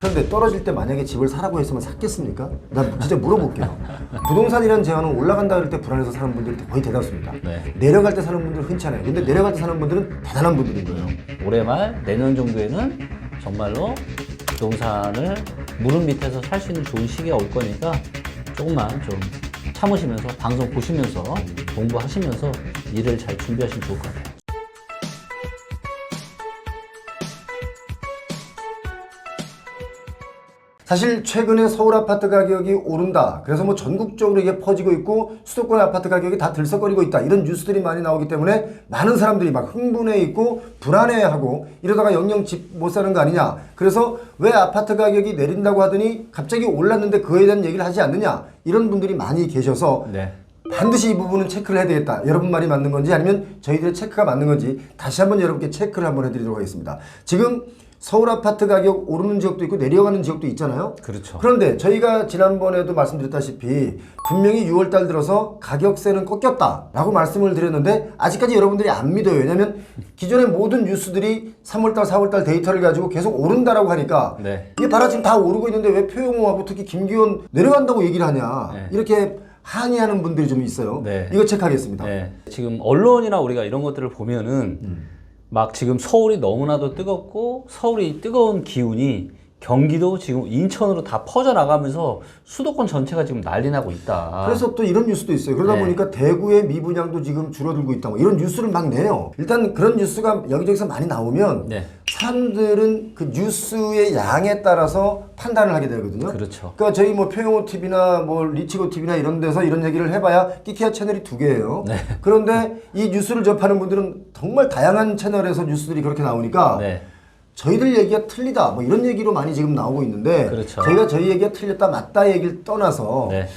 그런데 떨어질 때 만약에 집을 사라고 했으면 샀겠습니까? 난 진짜 물어볼게요. 부동산이라는 제한은 올라간다 그럴 때 불안해서 사는 분들이 거의 대다수입니다. 네. 내려갈 때 사는 분들은 흔치 않아요. 근데 내려갈 때 사는 분들은 대단한 분들인 거예요. 올해 말 내년 정도에는 정말로 부동산을 무릎 밑에서 살 수 있는 좋은 시기가 올 거니까 조금만 좀 참으시면서 방송 보시면서 공부하시면서 일을 잘 준비하시면 좋을 것 같아요. 사실 최근에 서울 아파트 가격이 오른다. 그래서 뭐 전국적으로 이게 퍼지고 있고 수도권 아파트 가격이 다 들썩거리고 있다. 이런 뉴스들이 많이 나오기 때문에 많은 사람들이 막 흥분해 있고 불안해하고 이러다가 영영 집 못 사는 거 아니냐. 그래서 왜 아파트 가격이 내린다고 하더니 갑자기 올랐는데 그거에 대한 얘기를 하지 않느냐. 이런 분들이 많이 계셔서 네. 반드시 이 부분은 체크를 해야 되겠다. 여러분 말이 맞는 건지 아니면 저희들의 체크가 맞는 건지 다시 한번 여러분께 체크를 한번 해드리도록 하겠습니다. 지금 서울 아파트 가격 오르는 지역도 있고 내려가는 지역도 있잖아요. 그렇죠. 그런데 저희가 지난번에도 말씀드렸다시피 분명히 6월달 들어서 가격세는 꺾였다라고 말씀을 드렸는데 아직까지 여러분들이 안 믿어요. 왜냐하면 기존의 모든 뉴스들이 3월달, 4월달 데이터를 가지고 계속 오른다라고 하니까 네. 이게 봐라 지금 다 오르고 있는데 왜 표용호하고 특히 김기현 내려간다고 얘기를 하냐. 네. 이렇게 항의하는 분들이 좀 있어요. 네. 이거 체크하겠습니다. 네. 지금 언론이나 우리가 이런 것들을 보면은 막 지금 서울이 너무나도 뜨겁고 서울이 뜨거운 기운이 경기도 지금 인천으로 다 퍼져나가면서 수도권 전체가 지금 난리 나고 있다. 그래서 또 이런 뉴스도 있어요. 그러다 네. 보니까 대구의 미분양도 지금 줄어들고 있다. 뭐 이런 뉴스를 막 내요. 일단 그런 뉴스가 여기저기서 많이 나오면 네. 사람들은 그 뉴스의 양에 따라서 판단을 하게 되거든요. 그렇죠. 그러니까 저희 뭐 표용호 TV나 뭐 리치고 TV나 이런 데서 이런 얘기를 해봐야 끼키야 채널이 2개예요. 네. 그런데 이 뉴스를 접하는 분들은 정말 다양한 채널에서 뉴스들이 그렇게 나오니까 네. 저희들 얘기가 틀리다 뭐 이런 얘기로 많이 지금 나오고 있는데 그렇죠. 저희가 저희 얘기가 틀렸다 맞다 얘기를 떠나서 네.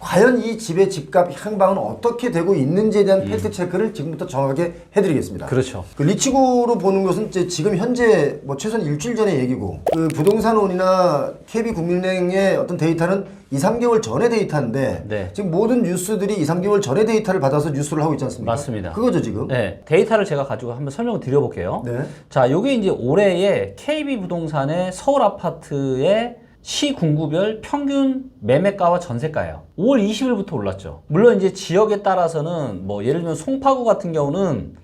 과연 이 집의 집값 향방은 어떻게 되고 있는지에 대한 팩트 체크를 지금부터 정확하게 해드리겠습니다. 그렇죠. 그 리치고로 보는 것은 이제 지금 현재 뭐 최소한 일주일 전의 얘기고 그 부동산원이나 KB국민은행의 어떤 데이터는 2, 3개월 전의 데이터인데 네. 지금 모든 뉴스들이 2, 3개월 전의 데이터를 받아서 뉴스를 하고 있지 않습니까? 맞습니다. 그거죠 지금? 네. 데이터를 제가 가지고 한번 설명을 드려볼게요. 네. 자, 요게 이제 올해의 KB부동산의 서울 아파트의 시군구별 평균 매매가와 전세가예요. 5월 20일부터 올랐죠. 물론 이제 지역에 따라서는 뭐 예를 들면 송파구 같은 경우는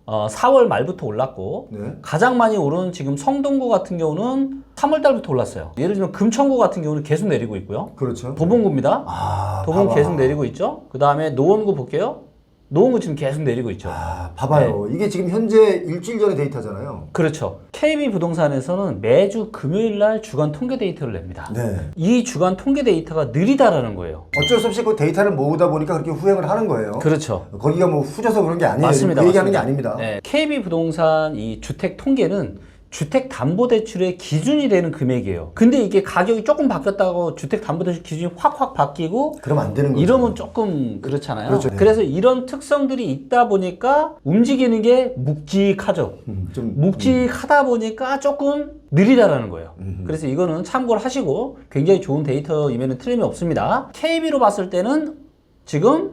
4월 말부터 올랐고 네. 가장 많이 오른 지금 성동구 같은 경우는 3월 달부터 올랐어요. 예를 들면 금천구 같은 경우는 계속 내리고 있고요. 그렇죠. 도봉구입니다. 봐봐. 계속 내리고 있죠. 그 다음에 노원구 볼게요. 노원구 지금 계속 내리고 있죠. 봐봐요. 이게 지금 현재 일주일 전의 데이터잖아요. 그렇죠. KB부동산에서는 매주 금요일 날 주간 통계 데이터를 냅니다. 네. 이 주간 통계 데이터가 느리다라는 거예요. 어쩔 수 없이 그 데이터를 모으다 보니까 그렇게 후행을 하는 거예요. 그렇죠. 거기가 뭐 후져서 그런 게 아니에요. 맞습니다. 그 얘기하는 게 맞습니다. 아닙니다. 네. KB부동산 이 주택 통계는 주택담보대출의 기준이 되는 금액이에요. 근데 이게 가격이 조금 바뀌었다고 주택담보대출 기준이 확 바뀌고 그럼 안 되는 거죠. 이러면 조금 그렇잖아요. 그렇죠. 네. 그래서 이런 특성들이 있다 보니까 움직이는 게 묵직하죠. 좀 묵직하다 보니까 조금 느리다라는 거예요. 그래서 이거는 참고를 하시고 굉장히 좋은 데이터임에는 틀림이 없습니다. KB로 봤을 때는 지금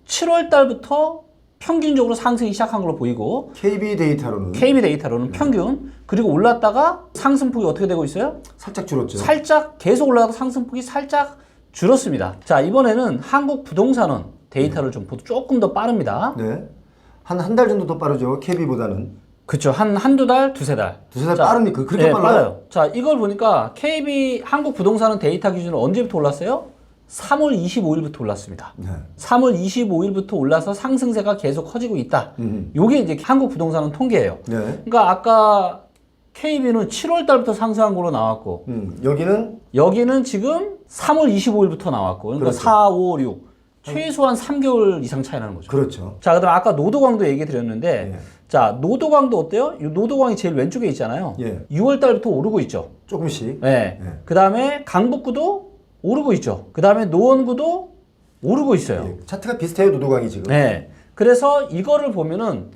7월 달부터 평균적으로 상승이 시작한 걸로 보이고 KB 데이터로는 KB 데이터로는 평균 그리고 올랐다가 상승폭이 어떻게 되고 있어요? 살짝 줄었죠. 살짝 계속 올라가다 상승폭이 살짝 줄었습니다. 자, 이번에는 한국부동산원 데이터를 좀 보도 조금 더 빠릅니다. 네. 한 달 정도 더 빠르죠. KB보다는. 그쵸. 한두 달, 두세 달. 두세 달 자, 빠릅니까? 그렇게 네, 빨라요? 빨라요. 자, 이걸 보니까 KB 한국부동산원 데이터 기준으로 언제부터 올랐어요? 3월 25일부터 올랐습니다. 네. 3월 25일부터 올라서 상승세가 계속 커지고 있다. 요게 이제 한국부동산원 통계예요. 네. 그러니까 아까 KB는 7월 달부터 상승한 걸로 나왔고 여기는 지금 3월 25일부터 나왔고 그러니까 그렇죠. 4, 5, 6 최소한 3개월 이상 차이 나는 거죠. 그렇죠. 자, 그다음 아까 노도광도 얘기 드렸는데 예. 자, 노도광도 어때요? 이 노도광이 제일 왼쪽에 있잖아요. 예. 6월 달부터 오르고 있죠. 조금씩. 네. 예. 그다음에 강북구도 오르고 있죠. 그다음에 노원구도 오르고 있어요. 예. 차트가 비슷해요. 노도광이 지금. 네. 그래서 이거를 보면은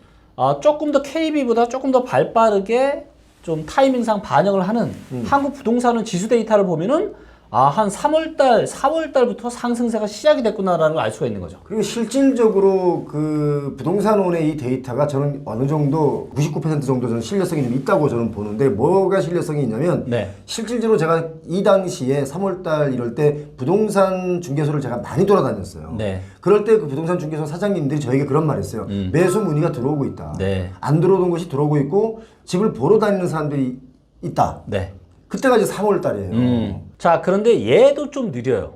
조금 더 KB보다 조금 더 발빠르게 좀 타이밍상 반영을 하는 한국 부동산은 지수 데이터를 보면은 한 4월달부터 상승세가 시작이 됐구나라는 걸 알 수가 있는 거죠. 그리고 실질적으로 그 부동산원의 이 데이터가 저는 어느 정도 99% 정도 저는 신뢰성이 좀 있다고 저는 보는데 뭐가 신뢰성이 있냐면 네. 실질적으로 제가 이 당시에 3월달 이럴 때 부동산 중개소를 제가 많이 돌아다녔어요. 네. 그럴 때 그 부동산 중개소 사장님들이 저에게 그런 말 했어요. 매수 문의가 들어오고 있다. 네. 안 들어오던 것이 들어오고 있고 집을 보러 다니는 사람들이 있다. 네. 그때가 이제 3월달이에요. 자, 그런데 얘도 좀 느려요.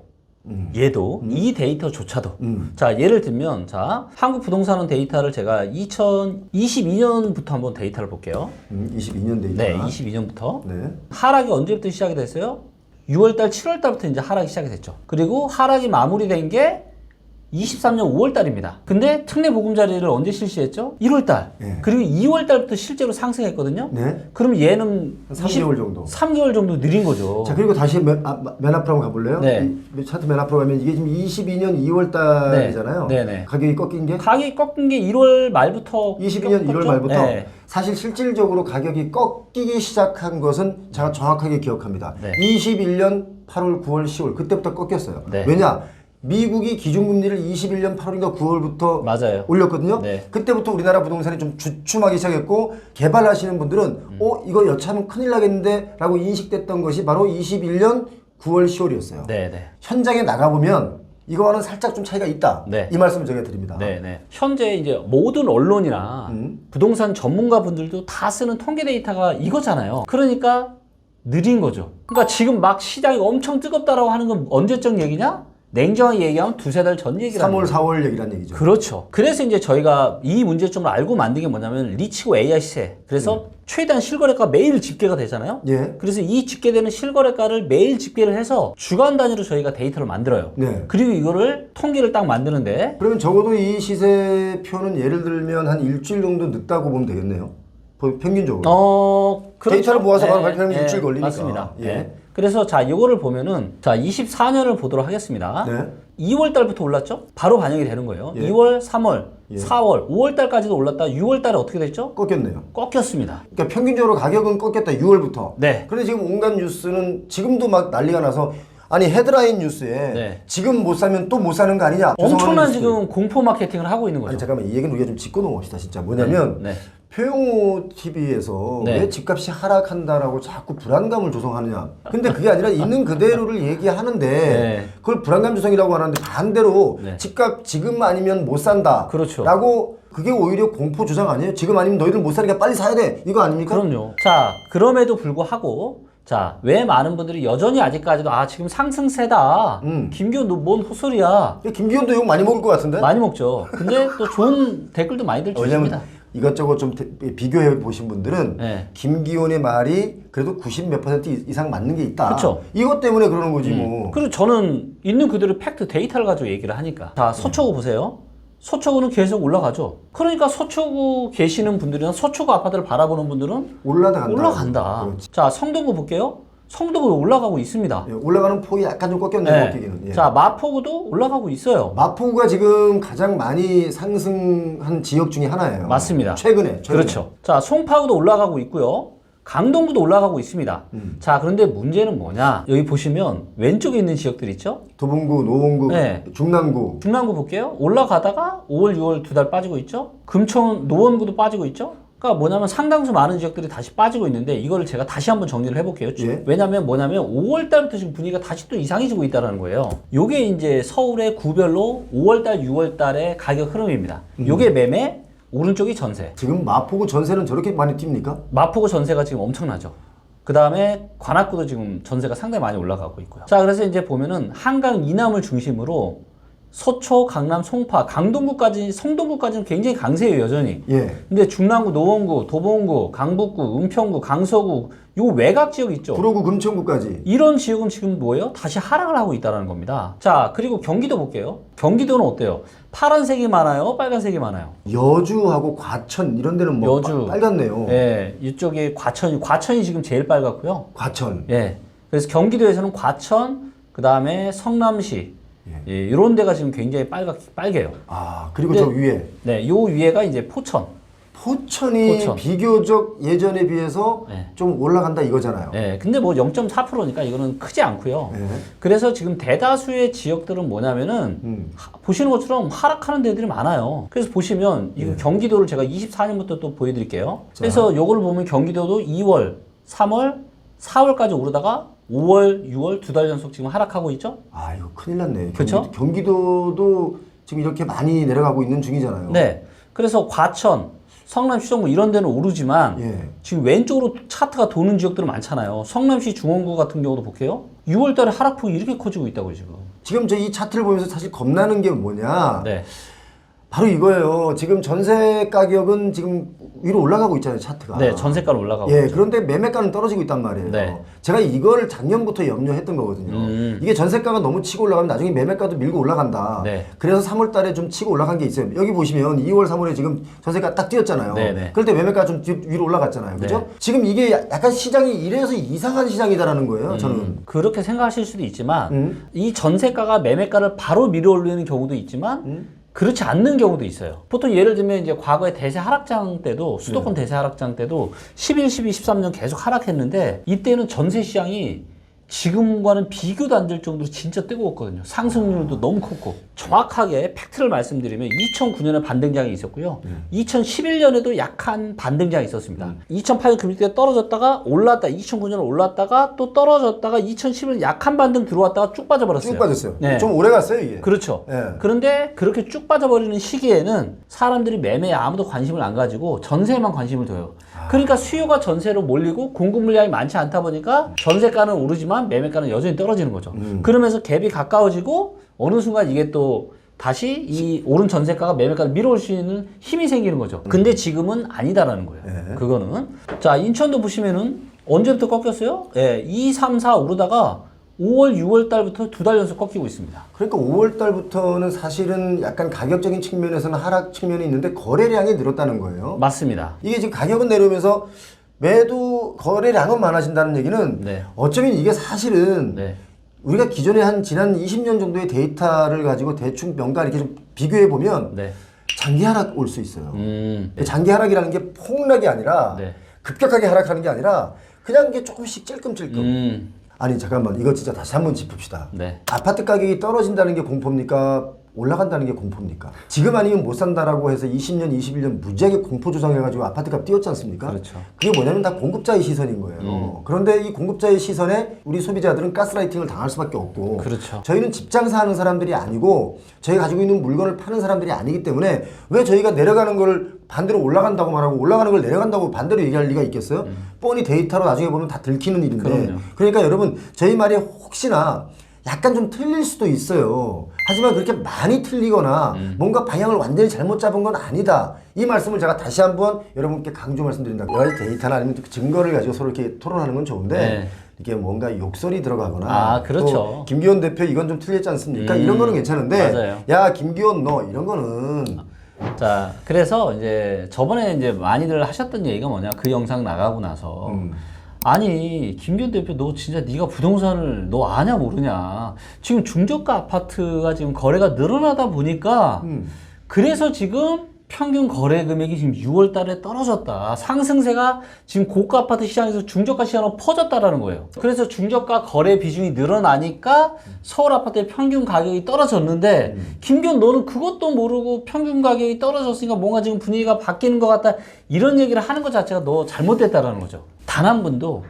얘도 이 데이터조차도. 자, 예를 들면 자, 한국 부동산원 데이터를 제가 2022년부터 한번 데이터를 볼게요. 22년 데이터. 네, 22년부터. 네. 하락이 언제부터 시작이 됐어요? 6월달, 7월달부터 이제 하락이 시작이 됐죠. 그리고 하락이 마무리된 게 23년 5월달입니다. 근데 특례 보금자리를 언제 실시했죠? 1월달. 예. 그리고 2월달부터 실제로 상승했거든요. 네. 그럼 얘는 한 3개월 정도. 3개월 정도 느린 거죠. 자, 그리고 다시 맨 앞으로 한번 가볼래요? 네. 이 차트 맨 앞으로 가면 이게 지금 22년 2월달이잖아요. 네. 네. 가격이 꺾인 게 가격이 꺾인 게 1월 말부터 22년 1월 꺾였죠? 말부터 네. 사실 실질적으로 가격이 꺾이기 시작한 것은 제가 정확하게 기억합니다. 네. 21년 8월, 9월, 10월 그때부터 꺾였어요. 네. 왜냐? 미국이 기준금리를 21년 8월인가 9월부터 맞아요. 올렸거든요. 네. 그때부터 우리나라 부동산이 좀 주춤하기 시작했고 개발하시는 분들은 이거 여차하면 큰일 나겠는데 라고 인식됐던 것이 바로 21년 9월 10월이었어요. 네, 네. 현장에 나가보면 이거와는 살짝 좀 차이가 있다. 네. 이 말씀을 제가 드립니다. 네, 네. 현재 이제 모든 언론이나 부동산 전문가 분들도 다 쓰는 통계 데이터가 이거잖아요. 그러니까 느린 거죠. 그러니까 지금 막 시장이 엄청 뜨겁다라고 하는 건 언제적 얘기냐? 냉정하게 얘기하면 두세 달 전 얘기라는 3월, 거예요. 4월 얘기란 얘기죠. 그렇죠. 그래서 이제 저희가 이 문제점을 알고 만든 게 뭐냐면 리치고 AI 시세. 그래서 최대한 실거래가 매일 집계가 되잖아요. 예. 그래서 이 집계되는 실거래가를 매일 집계를 해서 주간 단위로 저희가 데이터를 만들어요. 네. 그리고 이거를 통계를 딱 만드는데 그러면 적어도 이 시세표는 예를 들면 한 일주일 정도 늦다고 보면 되겠네요. 평균적으로. 그렇죠. 데이터를 모아서 바로 발표하면 일주일 걸리니까. 맞습니다. 예. 예. 그래서 자, 이거를 보면은 자, 24년을 보도록 하겠습니다. 네. 2월 달부터 올랐죠? 바로 반영이 되는 거예요. 예. 2월, 3월, 예. 4월, 5월 달까지도 올랐다. 6월 달에 어떻게 됐죠? 꺾였네요. 꺾였습니다. 그러니까 평균적으로 가격은 꺾였다. 6월부터. 네. 그런데 지금 온갖 뉴스는 지금도 막 난리가 나서 아니 헤드라인 뉴스에 네. 지금 못 사면 또 못 사는 거 아니냐. 엄청난 뉴스들. 지금 공포 마케팅을 하고 있는 거죠. 아니 잠깐만 이 얘기는 우리가 좀 짚고 넘어갑시다 진짜. 뭐냐면 네. 표용호 TV에서 네. 왜 집값이 하락한다라고 자꾸 불안감을 조성하느냐. 근데 그게 아니라 있는 그대로를 얘기하는데 네. 그걸 불안감 조성이라고 하는데 반대로 네. 집값 지금 아니면 못 산다. 그렇죠. 라고 그게 오히려 공포 조장 아니에요? 지금 아니면 너희들 못 사니까 빨리 사야 돼. 이거 아닙니까? 그럼요. 자, 그럼에도 불구하고 자, 왜 많은 분들이 여전히 아직까지도 지금 상승세다. 김기현 너 뭔 헛소리야. 김기현도 욕 많이 먹을 것 같은데? 많이 먹죠. 근데 또 좋은 댓글도 많이들 주십니다. 왜냐면 이것저것 좀 비교해 보신 분들은 네. 김기현의 말이 그래도 90 몇 % 이상 맞는 게 있다. 그쵸. 이것 때문에 그러는 거지 뭐. 그리고 저는 있는 그대로 팩트 데이터를 가지고 얘기를 하니까. 자, 서초구 보세요. 서초구는 계속 올라가죠. 그러니까 서초구 계시는 분들이나 서초구 아파트를 바라보는 분들은 올라간다. 그렇지. 자, 성동구 볼게요. 성동구도 올라가고 있습니다. 예, 올라가는 폭이 약간 좀 꺾였네요. 꺾이기는. 예. 자, 마포구도 올라가고 있어요. 마포구가 지금 가장 많이 상승한 지역 중에 하나예요. 맞습니다. 최근에. 그렇죠. 자, 송파구도 올라가고 있고요. 강동구도 올라가고 있습니다. 자, 그런데 문제는 뭐냐? 여기 보시면 왼쪽에 있는 지역들 있죠? 도봉구, 노원구, 네. 중랑구. 중랑구 볼게요. 올라가다가 5월, 6월 2달 빠지고 있죠? 금천, 노원구도 빠지고 있죠? 그러니까 뭐냐면 상당수 많은 지역들이 다시 빠지고 있는데 이거를 제가 다시 한번 정리를 해볼게요. 예. 왜냐면 뭐냐면 5월 달부터 지금 분위기가 다시 또 이상해지고 있다는 거예요. 요게 이제 서울의 구별로 5월 달, 6월 달의 가격 흐름입니다. 요게 매매, 오른쪽이 전세. 지금 마포구 전세는 저렇게 많이 뜁니까? 마포구 전세가 지금 엄청나죠. 그 다음에 관악구도 지금 전세가 상당히 많이 올라가고 있고요. 자, 그래서 이제 보면은 한강 이남을 중심으로 서초, 강남, 송파, 강동구까지, 성동구까지는 굉장히 강세예요, 여전히. 예. 근데 중랑구, 노원구, 도봉구, 강북구, 은평구, 강서구, 요 외곽 지역 있죠? 구로구, 금천구까지. 이런 지역은 지금 뭐예요? 다시 하락을 하고 있다는 겁니다. 자, 그리고 경기도 볼게요. 경기도는 어때요? 파란색이 많아요? 빨간색이 많아요? 여주하고 과천 이런 데는 뭐 여주. 빨갛네요. 예, 이쪽에 과천이 지금 제일 빨갛고요. 과천. 예. 그래서 경기도에서는 과천, 그 다음에 성남시, 예, 이런 데가 지금 굉장히 빨개요. 그리고 저 위에 네, 요 위에가 이제 포천. 포천이 포천. 비교적 예전에 비해서 네. 좀 올라간다 이거잖아요. 네, 근데 뭐 0.4%니까 이거는 크지 않고요. 네. 그래서 지금 대다수의 지역들은 뭐냐면은 보시는 것처럼 하락하는 데들이 많아요. 그래서 보시면 이 경기도를 제가 24년부터 또 보여드릴게요. 그래서 요거를 보면 경기도도 2월, 3월, 4월까지 오르다가 5월, 6월 두 달 연속 지금 하락하고 있죠? 아 이거 큰일 났네. 그쵸? 경기도도 지금 이렇게 많이 내려가고 있는 중이잖아요. 네. 그래서 과천, 성남시 정부 이런 데는 오르지만 예. 지금 왼쪽으로 차트가 도는 지역들은 많잖아요. 성남시 중원구 같은 경우도 볼게요. 6월 달에 하락폭이 이렇게 커지고 있다고요, 지금. 지금 저 이 차트를 보면서 사실 겁나는 게 뭐냐? 네. 바로 이거예요. 지금 전세 가격은 지금 위로 올라가고 있잖아요, 차트가. 네, 전세가는 올라가고. 예, 있죠. 그런데 매매가는 떨어지고 있단 말이에요. 네. 제가 이거를 작년부터 염려했던 거거든요. 이게 전세가가 너무 치고 올라가면 나중에 매매가도 밀고 올라간다. 네. 그래서 3월 달에 좀 치고 올라간 게 있어요. 여기 보시면 2월, 3월에 지금 전세가 딱 뛰었잖아요. 네, 네. 그럴 때 매매가 좀 위로 올라갔잖아요. 그죠? 네. 지금 이게 약간 시장이 이래서 이상한 시장이다라는 거예요, 저는. 그렇게 생각하실 수도 있지만 이 전세가가 매매가를 바로 밀어 올리는 경우도 있지만 그렇지 않는 경우도 있어요. 보통 예를 들면 이제 과거에 대세 하락장 때도 수도권 대세 하락장 때도 11, 12, 13년 계속 하락했는데 이때는 전세 시장이 지금과는 비교도 안 될 정도로 진짜 뜨거웠거든요. 상승률도 너무 컸고 정확하게 팩트를 말씀드리면 2009년에 반등장이 있었고요. 2011년에도 약한 반등장이 있었습니다. 2008년 금리 때 떨어졌다가 올랐다. 2009년에 올랐다가 또 떨어졌다가 2011년 약한 반등 들어왔다가 쭉 빠져버렸어요. 쭉 빠졌어요. 네. 좀 오래 갔어요, 이게. 그렇죠. 예. 그런데 그렇게 쭉 빠져버리는 시기에는 사람들이 매매에 아무도 관심을 안 가지고 전세에만 관심을 둬요. 그러니까 수요가 전세로 몰리고 공급 물량이 많지 않다 보니까 전세가는 오르지만 매매가는 여전히 떨어지는 거죠. 그러면서 갭이 가까워지고 어느 순간 이게 또 다시 이 오른 전세가가 매매가를 밀어올 수 있는 힘이 생기는 거죠. 근데 지금은 아니다라는 거예요. 그거는. 자, 인천도 보시면은 언제부터 꺾였어요? 예, 2, 3, 4 오르다가 5월, 6월 달부터 두 달 연속 꺾이고 있습니다. 그러니까 5월 달부터는 사실은 약간 가격적인 측면에서는 하락 측면이 있는데 거래량이 늘었다는 거예요. 맞습니다. 이게 지금 가격은 내려오면서 매도 거래량은 많아진다는 얘기는 네. 어쩌면 이게 사실은 네. 우리가 기존에 한 지난 20년 정도의 데이터를 가지고 대충 명가 이렇게 좀 비교해 보면 네. 장기 하락 올 수 있어요. 네. 장기 하락이라는 게 폭락이 아니라 네. 급격하게 하락하는 게 아니라 그냥 이게 조금씩 찔끔찔끔. 아니 잠깐만 이거 진짜 다시 한번 짚읍시다. 네. 아파트 가격이 떨어진다는 게 공포입니까? 올라간다는 게 공포입니까? 지금 아니면 못 산다라고 해서 20년, 21년 무지하게 공포 조장해가지고 아파트값 뛰었지 않습니까? 그렇죠. 그게 뭐냐면 다 공급자의 시선인 거예요. 그런데 이 공급자의 시선에 우리 소비자들은 가스라이팅을 당할 수밖에 없고 그렇죠. 저희는 집 장사하는 사람들이 아니고 저희가 가지고 있는 물건을 파는 사람들이 아니기 때문에 왜 저희가 내려가는 걸 반대로 올라간다고 말하고 올라가는 걸 내려간다고 반대로 얘기할 리가 있겠어요? 뻔히 데이터로 나중에 보면 다 들키는 일인데 그럼요. 그러니까 여러분 저희 말이 혹시나 약간 좀 틀릴 수도 있어요. 하지만 그렇게 많이 틀리거나 뭔가 방향을 완전히 잘못 잡은 건 아니다. 이 말씀을 제가 다시 한번 여러분께 강조 말씀드린다. 여러 가지 데이터나 아니면 증거를 가지고 서로 이렇게 토론하는 건 좋은데 네. 이게 뭔가 욕설이 들어가거나 아, 그렇죠. 또 김기현 대표 이건 좀 틀렸지 않습니까? 이런 거는 괜찮은데 맞아요. 야 김기현 너 이런 거는 자, 그래서 이제 저번에 이제 많이들 하셨던 얘기가 뭐냐. 그 영상 나가고 나서. 아니, 김기현 대표 너 진짜 네가 부동산을 너 아냐 모르냐. 지금 중저가 아파트가 지금 거래가 늘어나다 보니까 그래서 지금 평균 거래 금액이 지금 6월 달에 떨어졌다. 상승세가 지금 고가 아파트 시장에서 중저가 시장으로 퍼졌다라는 거예요. 그래서 중저가 거래 비중이 늘어나니까 서울 아파트의 평균 가격이 떨어졌는데 김기현 너는 그것도 모르고 평균 가격이 떨어졌으니까 뭔가 지금 분위기가 바뀌는 것 같다. 이런 얘기를 하는 것 자체가 너 잘못됐다라는 거죠. 단 한 분도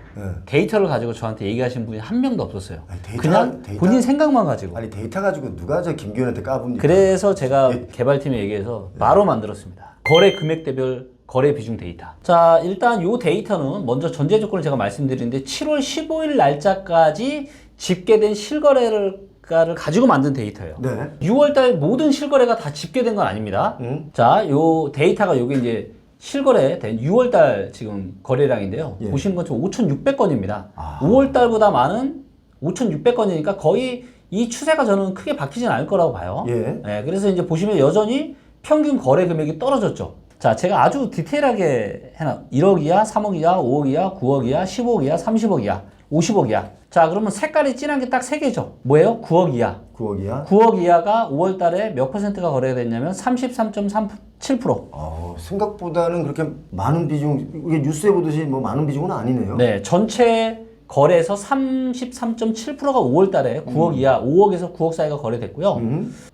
데이터를 가지고 저한테 얘기하신 분이 한 명도 없었어요. 아니, 그냥 본인 생각만 가지고. 아니 데이터 가지고 누가 저 김기현한테 까봅니까? 그래서 제가 개발팀에 얘기해서 바로 만들었습니다. 거래 금액대별 거래 비중 데이터. 자, 일단 요 데이터는 먼저 전제 조건을 제가 말씀드리는데 7월 15일 날짜까지 집계된 실거래를 가지고 만든 데이터예요. 네. 6월달 모든 실거래가 다 집계된 건 아닙니다. 자, 요 데이터가 요게 이제 실거래된 6월달 지금 거래량인데요. 예. 보시는 것처럼 5,600건입니다. 5월달보다 많은 5,600건이니까 거의 이 추세가 저는 크게 바뀌진 않을 거라고 봐요. 예. 네, 그래서 이제 보시면 여전히 평균 거래 금액이 떨어졌죠. 자, 제가 아주 디테일하게 해놔. 1억이야, 3억이야, 5억이야, 9억이야, 15억이야, 30억이야, 50억이야. 자, 그러면 색깔이 진한 게 딱 3개죠. 뭐예요? 9억 이하. 9억이야? 9억 이하가 5월 달에 몇 퍼센트가 거래가 됐냐면 33.3% 7%. 생각보다는 그렇게 많은 비중, 이게 뉴스에 보듯이 뭐 많은 비중은 아니네요. 네, 전체 거래에서 33.7%가 5월 달에 9억 이하, 5억에서 9억 사이가 거래됐고요.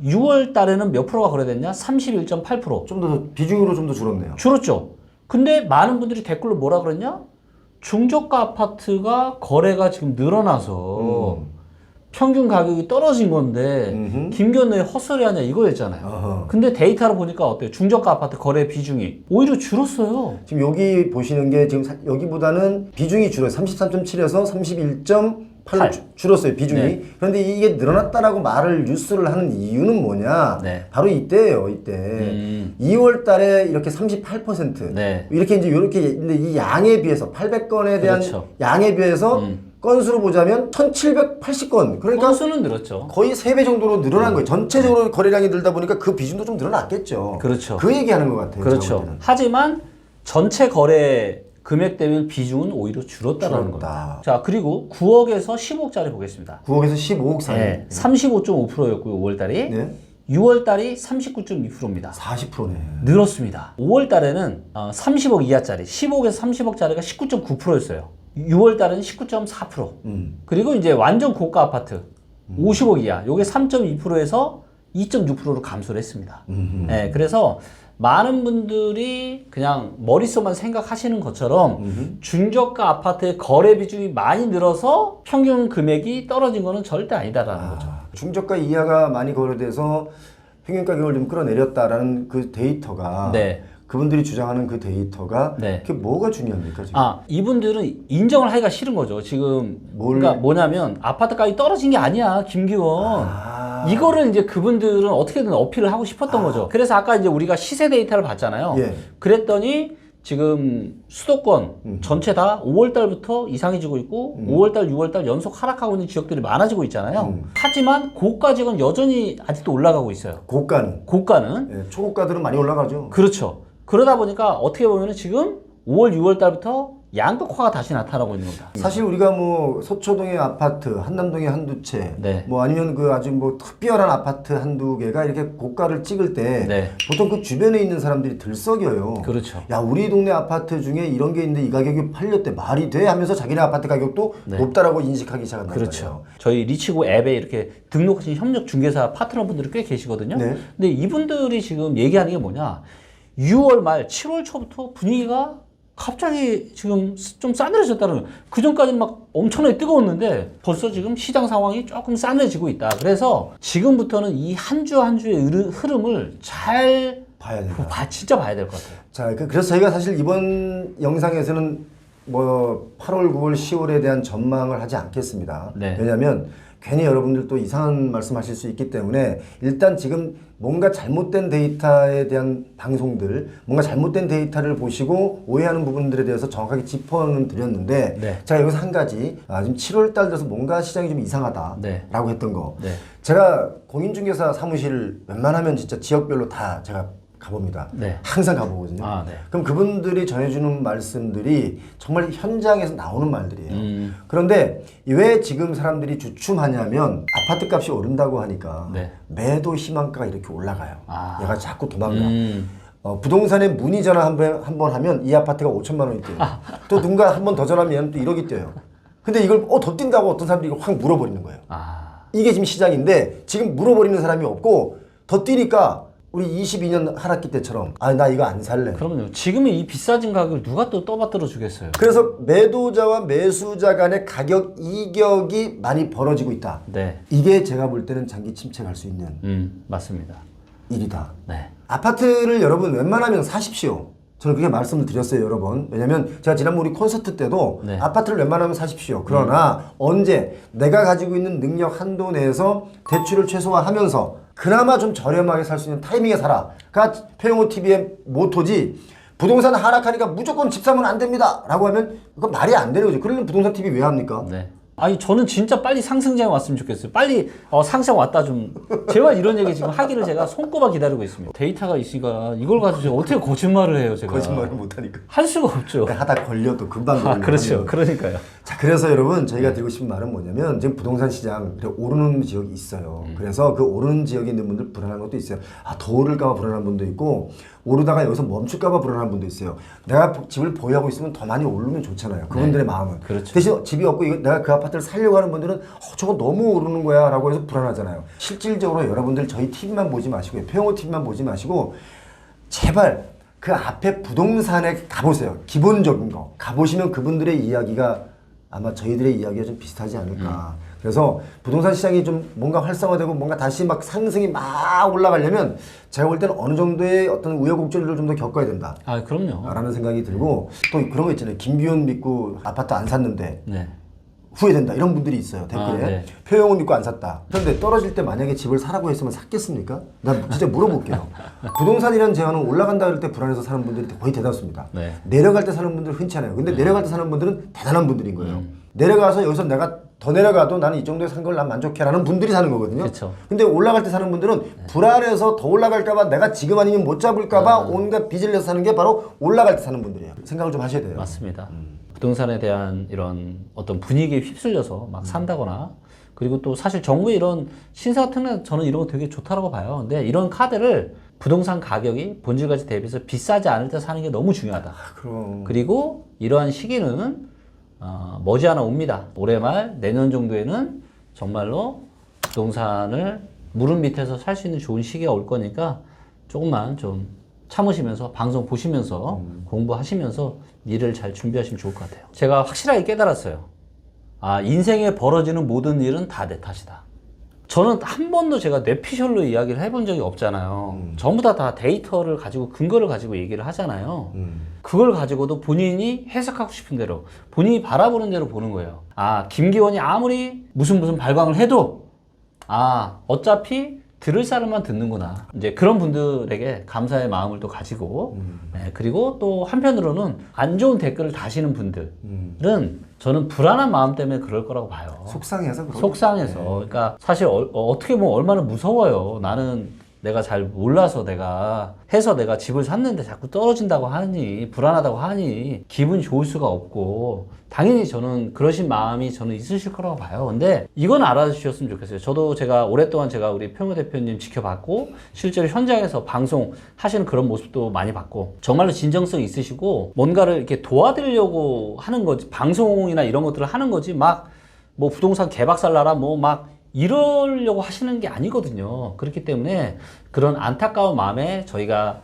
6월 달에는 몇 프로가 거래됐냐? 31.8%. 좀 더 비중으로 좀 더 줄었네요. 줄었죠. 근데 많은 분들이 댓글로 뭐라 그랬냐? 중저가 아파트가 거래가 지금 늘어나서 평균 가격이 떨어진 건데 김건우의 헛소리 하냐 이거였잖아요. 어허. 근데 데이터로 보니까 어때요? 중저가 아파트 거래 비중이 오히려 줄었어요. 지금 여기 보시는 게 지금 여기보다는 비중이 줄어요. 33.7에서 31.8로 줄었어요, 비중이. 네. 그런데 이게 늘어났다라고 말을 뉴스를 하는 이유는 뭐냐? 네. 바로 이때예요, 이때. 2월 달에 이렇게 38%. 네. 이렇게 이제 이렇게 근데 이 양에 비해서 800건에 대한 그렇죠. 양에 비해서 건수로 보자면 1780건. 그러니까 건수는 늘었죠. 거의 3배 정도로 늘어난 거예요. 전체적으로 거래량이 늘다 보니까 그 비중도 좀 늘어났겠죠. 그렇죠. 그 얘기하는 것 같아요. 제가 볼 그렇죠. 때는. 하지만 전체 거래 금액 대비 비중은 오히려 줄었다라는 줄었다. 겁니다. 자, 그리고 9억에서 15억짜리 보겠습니다. 9억에서 15억 사이. 네, 35.5%였고요, 5월 달이. 네. 6월 달이 39.2%입니다. 40%네. 늘었습니다. 5월 달에는 30억 이하짜리, 15억에서 30억짜리가 19.9%였어요. 6월 달은 19.4%. 그리고 이제 완전 고가 아파트 50억 이하, 요게 3.2%에서 2.6%로 감소를 했습니다. 네, 그래서 많은 분들이 그냥 머릿속만 생각하시는 것처럼 중저가 아파트의 거래 비중이 많이 늘어서 평균 금액이 떨어진 거는 절대 아니다라는 거죠. 중저가 이하가 많이 거래돼서 평균 가격을 좀 끌어내렸다라는 그 데이터가 네. 그분들이 주장하는 그 데이터가 네. 그게 뭐가 중요합니까 지금? 이분들은 인정을 하기가 싫은 거죠. 지금 그러니까 뭐냐면 아파트 가격이 떨어진 게 아니야, 김기원. 이거를 이제 그분들은 어떻게든 어필을 하고 싶었던 거죠. 그래서 아까 이제 우리가 시세 데이터를 봤잖아요. 예. 그랬더니 지금 수도권 전체 다 5월 달부터 이상해지고 있고 5월 달, 6월 달 연속 하락하고 있는 지역들이 많아지고 있잖아요. 하지만 고가 지역은 여전히 아직도 올라가고 있어요. 고가는 고가는 예, 초고가들은 많이 올라가죠. 그렇죠. 그러다 보니까 어떻게 보면은 지금 5월, 6월 달부터 양극화가 다시 나타나고 있는 겁니다. 사실 우리가 뭐 서초동의 아파트, 한남동의 한두 채, 네. 뭐 아니면 그 아주 뭐 특별한 아파트 한두 개가 이렇게 고가를 찍을 때 네. 보통 그 주변에 있는 사람들이 들썩여요. 그렇죠. 야, 우리 동네 아파트 중에 이런 게 있는데 이 가격이 팔렸대. 말이 돼? 하면서 자기네 아파트 가격도 높다라고 인식하기 시작한다. 그렇죠. 저희 리치고 앱에 이렇게 등록하신 협력 중개사 파트너분들이 꽤 계시거든요. 네. 근데 이분들이 지금 얘기하는 게 뭐냐? 6월 말, 7월 초부터 분위기가 갑자기 지금 좀 싸늘해졌다는 거예요. 그 전까지는 막 엄청나게 뜨거웠는데 벌써 지금 시장 상황이 조금 싸늘해지고 있다. 그래서 지금부터는 이 한 주 한 주의 흐름을 잘 봐야 된다. 진짜 봐야 될 것 같아요. 자, 그래서 저희가 사실 이번 영상에서는 뭐 8월, 9월, 10월에 대한 전망을 하지 않겠습니다. 네. 왜냐하면 괜히 여러분들 또 이상한 말씀하실 수 있기 때문에 일단 지금 뭔가 잘못된 데이터에 대한 방송들, 뭔가 잘못된 데이터를 보시고 오해하는 부분들에 대해서 정확하게 짚어는 드렸는데 네. 제가 여기서 한 가지 지금 7월 달 돼서 뭔가 시장이 좀 이상하다라고 네. 했던 거. 네. 제가 공인중개사 사무실 웬만하면 진짜 지역별로 다 제가 가봅니다. 네. 항상 가보거든요. 네. 그럼 그분들이 전해주는 말씀들이 정말 현장에서 나오는 말들이에요. 그런데 왜 지금 사람들이 주춤하냐면 아파트 값이 오른다고 하니까 네. 매도 희망가가 이렇게 올라가요. 얘가 자꾸 도망가. 부동산에 문의 전화 한 번 하면 이 아파트가 5천만 원이 뛰어요. 또 누군가 한 번 더 전화하면 또 1억이 뛰어요. 근데 이걸 더 뛴다고 어떤 사람들이 이걸 확 물어버리는 거예요. 이게 지금 시장인데 지금 물어버리는 사람이 없고 더 뛰니까 우리 22년 하락기 때처럼 나 이거 안 살래. 그럼요. 지금의 이 비싸진 가격을 누가 또 떠받들어 주겠어요. 그래서 매도자와 매수자 간의 가격 이격이 많이 벌어지고 있다. 네. 이게 제가 볼 때는 장기 침체갈 수 있는 맞습니다. 일이다. 네. 아파트를 여러분 웬만하면 사십시오. 저는 그렇게 말씀을 드렸어요, 여러 번. 왜냐면 제가 지난번 우리 콘서트 때도 네. 아파트를 웬만하면 사십시오. 그러나 언제 내가 가지고 있는 능력 한도 내에서 대출을 최소화하면서 그나마 좀 저렴하게 살 수 있는 타이밍에 사라가 표영호 TV의 모토지. 부동산 하락하니까 무조건 집 사면 안 됩니다 라고 하면 그건 말이 안 되는 거죠. 그러면 부동산 TV 왜 합니까? 네. 아니 저는 진짜 빨리 상승장에 왔으면 좋겠어요. 빨리 상승 왔다 좀 제발 이런 얘기 지금 하기를 제가 손꼽아 기다리고 있습니다. 데이터가 있으니까 이걸 가지고 제가 어떻게 거짓말을 해요, 제가. 거짓말을 못하니까. 할 수가 없죠. 하다 걸려도 금방 걸려. 그렇죠. 그러니까요. 자, 그래서 여러분 저희가 드리고 싶은 말은 뭐냐면 지금 부동산 시장 오르는 지역이 있어요. 그래서 그 오르는 지역에 있는 분들 불안한 것도 있어요. 더 오를까 봐 불안한 분도 있고 오르다가 여기서 멈출까봐 불안한 분도 있어요. 내가 집을 보유하고 있으면 더 많이 오르면 좋잖아요. 그분들의 마음은. 그렇죠. 대신 집이 없고 내가 그 아파트를 살려고 하는 분들은 저거 너무 오르는 거야 라고 해서 불안하잖아요. 실질적으로 여러분들 저희 TV만 보지 마시고요. 표영호 TV만 보지 마시고 제발 그 앞에 부동산에 가보세요. 기본적인 거. 가보시면 그분들의 이야기가 아마 저희들의 이야기가 좀 비슷하지 않을까. 그래서 부동산 시장이 좀 뭔가 활성화되고 뭔가 다시 막 상승이 막 올라가려면 제가 볼 때는 어느 정도의 어떤 우여곡절을 좀 더 겪어야 된다. 아, 그럼요. 라는 생각이 들고 또 그런 거 있잖아요. 김기현 믿고 아파트 안 샀는데 네. 후회된다. 이런 분들이 있어요. 댓글에. 아, 네. 표영은 믿고 안 샀다. 그런데 떨어질 때 만약에 집을 사라고 했으면 샀겠습니까? 난 진짜 물어볼게요. 부동산이라는 제한은 올라간다 그럴 때 불안해서 사는 분들이 거의 대다수입니다. 네. 내려갈 때 사는 분들 흔치 않아요. 근데 내려갈 때 사는 분들은 대단한 분들인 거예요. 내려가서 여기서 내가 더 내려가도 나는 이 정도에 산 걸 난 만족해라는 분들이 사는 거거든요. 그쵸. 근데 올라갈 때 사는 분들은 불안해서 더 올라갈까봐 내가 지금 아니면 못 잡을까봐 온갖 빚을 내서 사는 게 바로 올라갈 때 사는 분들이에요. 생각을 좀 하셔야 돼요. 맞습니다. 부동산에 대한 이런 어떤 분위기에 휩쓸려서 막 산다거나 그리고 또 사실 정부의 이런 신사 특례 저는 이런 거 되게 좋다라고 봐요. 근데 이런 카드를 부동산 가격이 본질 가치 대비해서 비싸지 않을 때 사는 게 너무 중요하다. 그럼. 그리고 이러한 시기는 머지않아 옵니다. 올해 말 내년 정도에는 정말로 부동산을 무릎 밑에서 살 수 있는 좋은 시기가 올 거니까 조금만 좀 참으시면서 방송 보시면서 공부하시면서 일을 잘 준비하시면 좋을 것 같아요. 제가 확실하게 깨달았어요. 아, 인생에 벌어지는 모든 일은 다 내 탓이다. 저는 한 번도 제가 뇌피셜로 이야기를 해본 적이 없잖아요. 전부 다 데이터를 가지고 근거를 가지고 얘기를 하잖아요. 그걸 가지고도 본인이 해석하고 싶은 대로 본인이 바라보는 대로 보는 거예요. 아, 김기원이 아무리 무슨 발광을 해도 아, 어차피 들을 사람만 듣는구나. 이제 그런 분들에게 감사의 마음을 또 가지고 네, 그리고 또 한편으로는 안 좋은 댓글을 다시는 분들은 저는 불안한 마음 때문에 그럴 거라고 봐요. 속상해서 그런 속상해서. 그러니까 사실 어떻게 보면 얼마나 무서워요. 나는 내가 잘 몰라서 내가 해서 내가 집을 샀는데 자꾸 떨어진다고 하니 불안하다고 하니 기분이 좋을 수가 없고 당연히 저는 그러신 마음이 저는 있으실 거라고 봐요. 근데 이건 알아주셨으면 좋겠어요. 저도 제가 오랫동안 제가 우리 표모 대표님 지켜봤고 실제로 현장에서 방송 하시는 그런 모습도 많이 봤고 정말로 진정성 있으시고 뭔가를 이렇게 도와드리려고 하는 거지 방송이나 이런 것들을 하는 거지 막 뭐 부동산 개박살나라 뭐 막 이러려고 하시는 게 아니거든요. 그렇기 때문에 그런 안타까운 마음에 저희가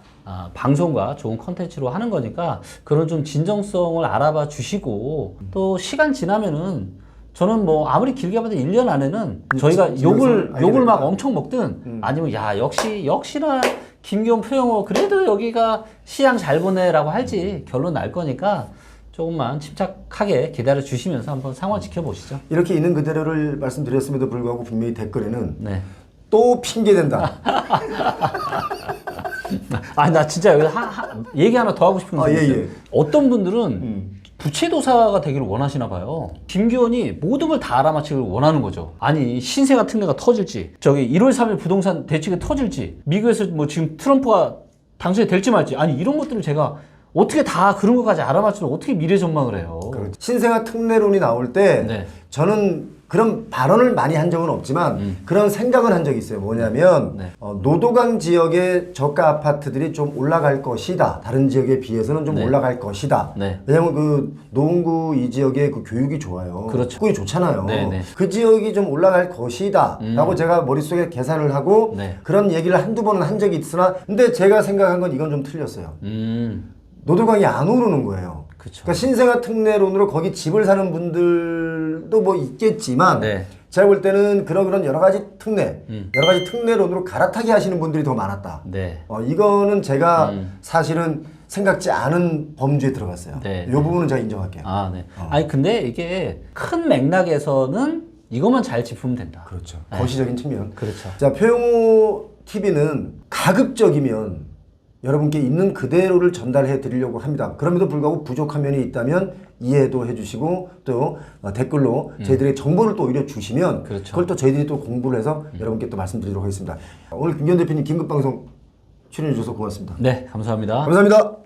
방송과 좋은 컨텐츠로 하는 거니까 그런 좀 진정성을 알아봐 주시고 또 시간 지나면은 저는 뭐 아무리 길게 봐도 1년 안에는 저희가 욕을 막 엄청 먹든 아니면 야 역시나 김기현 표영호 그래도 여기가 시장 잘 보네라고 할지 결론 날 거니까 조금만 침착하게 기다려 주시면서 한번 상황 지켜보시죠. 이렇게 있는 그대로를 말씀드렸음에도 불구하고 분명히 댓글에는 네. 또 핑계댄다. 아, 나 진짜 여기서 얘기 하나 더 하고 싶은 게 있어요. 예. 어떤 분들은 부채도사가 되기를 원하시나 봐요. 김기현이 모든 걸 다 알아맞히기를 원하는 거죠. 아니 신세가 특례가 터질지 저기 1월 3일 부동산 대책이 터질지 미국에서 뭐 지금 트럼프가 당선이 될지 말지 아니 이런 것들을 제가 어떻게 다 그런 것까지 알아맞히면 어떻게 미래 전망을 해요. 신생아 특례론이 나올 때 네. 저는 그런 발언을 많이 한 적은 없지만 그런 생각을 한 적이 있어요. 뭐냐면 네. 노도강 지역의 저가 아파트들이 좀 올라갈 것이다. 다른 지역에 비해서는 좀 네. 올라갈 것이다. 네. 왜냐면 그 노원구 이 지역의 그 교육이 좋아요. 그렇죠. 교육이 좋잖아요. 네. 그 지역이 좀 올라갈 것이다. 라고 제가 머릿속에 계산을 하고 네. 그런 얘기를 한두 번은 한 적이 있으나 근데 제가 생각한 건 이건 좀 틀렸어요. 노도강이 안 오르는 거예요. 그쵸. 그러니까 신생아 특례론으로 거기 집을 사는 분들도 뭐 있겠지만 네. 제가 볼 때는 그런 여러 가지 특례론으로 갈아타기 하시는 분들이 더 많았다. 네. 이거는 제가 사실은 생각지 않은 범주에 들어갔어요. 네. 이 부분은 제가 인정할게요. 아, 네. 아니 근데 이게 큰 맥락에서는 이것만 잘 짚으면 된다. 그렇죠. 네. 거시적인 측면. 그렇죠. 자, 표영호 TV는 가급적이면 여러분께 있는 그대로를 전달해 드리려고 합니다. 그럼에도 불구하고 부족한 면이 있다면 이해도 해주시고 또 댓글로 저희들의 정보를 또 오히려 주시면 그렇죠. 그걸 또 저희들이 또 공부를 해서 여러분께 또 말씀드리도록 하겠습니다. 오늘 김기현 대표님 긴급방송 출연해 주셔서 고맙습니다. 네, 감사합니다. 감사합니다.